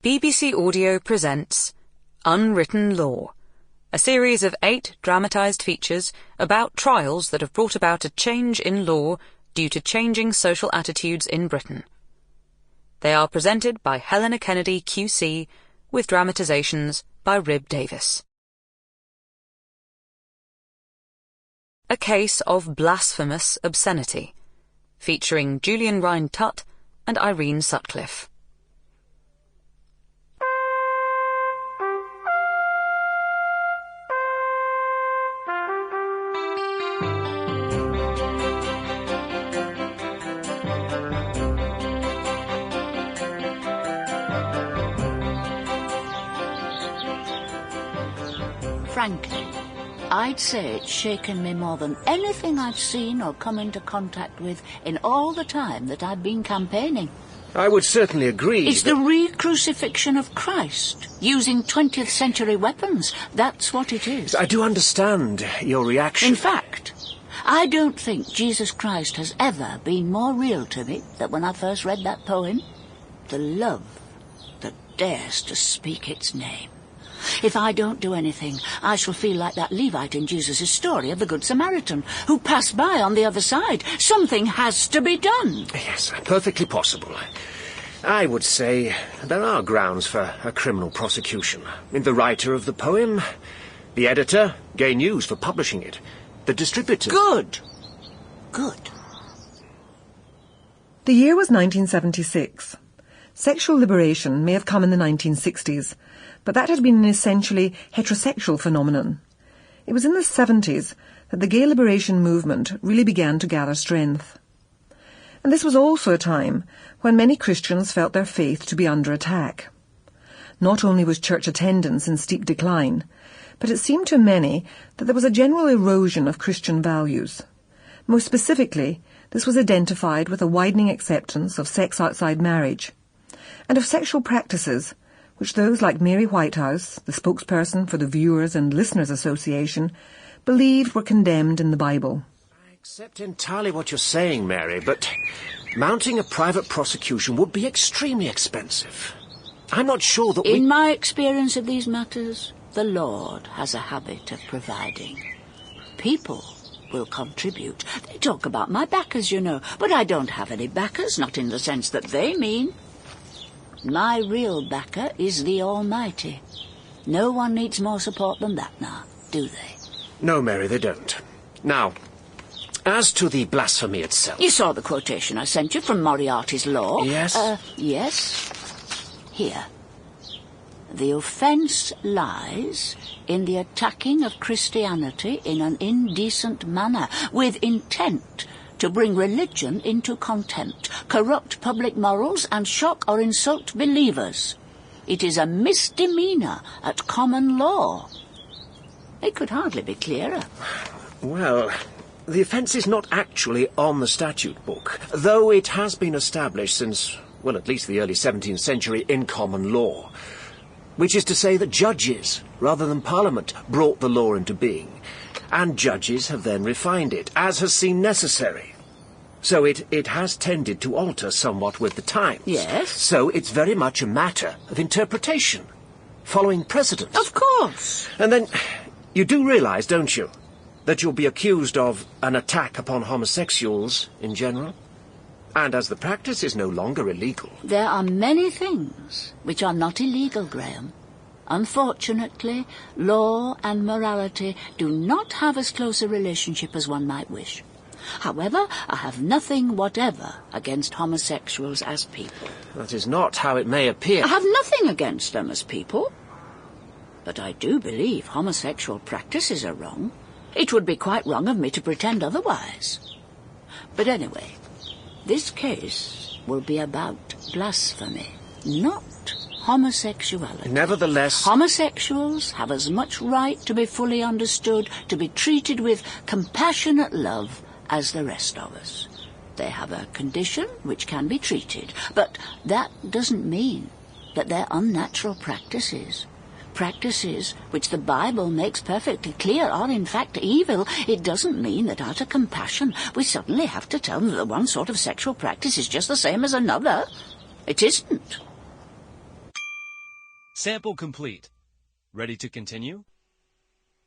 BBC Audio presents Unwritten Law, a series of 8 dramatised features about trials that have brought about a change in law due to changing social attitudes in Britain. They are presented by Helena Kennedy QC, with dramatisations by Rib Davis. A Case of Blasphemous Obscenity, featuring Julian Rhind-Tutt and Irene Sutcliffe. Frankly, I'd say it's shaken me more than anything I've seen or come into contact with in all the time that I've been campaigning. I would certainly agree. It's the re-crucifixion of Christ, using 20th century weapons. That's what it is. I do understand your reaction. In fact, I don't think Jesus Christ has ever been more real to me than when I first read that poem. The love that dares to speak its name. If I don't do anything, I shall feel like that Levite in Jesus' story of the Good Samaritan, who passed by on the other side. Something has to be done. Yes, perfectly possible. I would say there are grounds for a criminal prosecution. In the writer of the poem, the editor, Gay News for publishing it, the distributor... Good. Good. The year was 1976. Sexual liberation may have come in the 1960s, but that had been an essentially heterosexual phenomenon. It was in the 70s that the gay liberation movement really began to gather strength. And this was also a time when many Christians felt their faith to be under attack. Not only was church attendance in steep decline, but it seemed to many that there was a general erosion of Christian values. Most specifically, this was identified with a widening acceptance of sex outside marriage, and of sexual practices which those like Mary Whitehouse, the spokesperson for the Viewers and Listeners Association, believed were condemned in the Bible. I accept entirely what you're saying, Mary, but mounting a private prosecution would be extremely expensive. I'm not sure that In my experience of these matters, the Lord has a habit of providing. People will contribute. They talk about my backers, you know, but I don't have any backers, not in the sense that they mean. My real backer is the Almighty. No one needs more support than that now, do they? No, Mary, they don't. Now, as to the blasphemy itself... You saw the quotation I sent you from Moriarty's law? Yes. Yes. Here. The offence lies in the attacking of Christianity in an indecent manner, with intent to bring religion into contempt, corrupt public morals, and shock or insult believers. It is a misdemeanour at common law. It could hardly be clearer. Well, the offence is not actually on the statute book, though it has been established since, well, at least the early 17th century in common law, which is to say that judges, rather than Parliament, brought the law into being, and judges have then refined it, as has seemed necessary. So it has tended to alter somewhat with the times. Yes. So it's very much a matter of interpretation, following precedent. Of course. And then, you do realise, don't you, that you'll be accused of an attack upon homosexuals in general? And as the practice is no longer illegal... There are many things which are not illegal, Graham. Unfortunately, law and morality do not have as close a relationship as one might wish. However, I have nothing whatever against homosexuals as people. That is not how it may appear. I have nothing against them as people. But I do believe homosexual practices are wrong. It would be quite wrong of me to pretend otherwise. But anyway, this case will be about blasphemy, not homosexuality. Nevertheless... Homosexuals have as much right to be fully understood, to be treated with compassionate love as the rest of us. They have a condition which can be treated, but that doesn't mean that they're unnatural practices. Practices which the Bible makes perfectly clear are in fact evil. It doesn't mean that out of compassion we suddenly have to tell them that one sort of sexual practice is just the same as another. It isn't. Sample complete. Ready to continue?